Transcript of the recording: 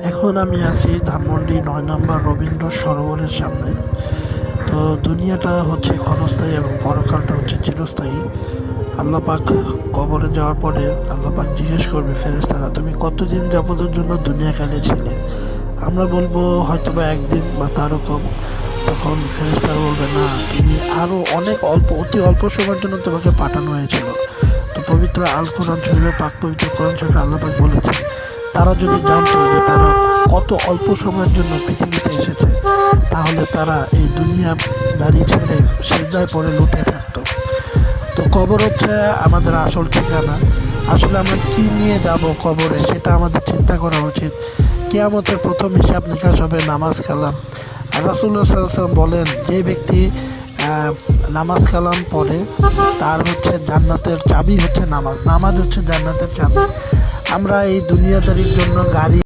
এখন আমি আছি ধানমন্ডি ৯ নম্বর রবীন্দ্র সরোবরের সামনে। তো দুনিয়াটা হচ্ছে ক্ষণস্থায়ী এবং পরকালটা হচ্ছে চিরস্থায়ী। আল্লাহ পাক কবরে যাওয়ার পরে আল্লাহ পাক জিজ্ঞেস করবে ফেরেশতারা, তুমি কতদিন যাবতের জন্য দুনিয়া কালে ছিলে? আমরা বলবো হয়তোবা একদিন বা তারও কম। তখন ফেরেশতারা বলবে, না, তুমি আরও অনেক অতি অল্প সময়ের জন্য তোমাকে পাঠানো হয়েছিল। তো পবিত্র আল কোরআন শরীফে পবিত্র কোরআন শরীফে আল্লাহ পাক বলেছে, তারা যদি জানতো যে তারা কত অল্প সময়ের জন্য পৃথিবীতে এসেছে, তাহলে তারা এই দুনিয়া দাঁড়িয়ে ছেড়ে সিজদায় পড়ে লুটে থাকতো। তো কবর হচ্ছে আমাদের আসল ঠিকানা। আসলে আমরা কি নিয়ে যাব কবরে, সেটা আমাদের চিন্তা করা উচিত। কিয়ামতের প্রথম হিসাব নিকাশ হবে নামাজ কালাম। আর রাসূলুল্লাহ সাল্লাল্লাহু আলাইহি ওয়াসাল্লাম বলেন, যে ব্যক্তি নামাজ কালাম পড়ে তার হচ্ছে জান্নাতের চাবি হচ্ছে নামাজ। নামাজ হচ্ছে জান্নাতের চাবি। আমরা এই দুনিয়াদারির জন্য গাড়ি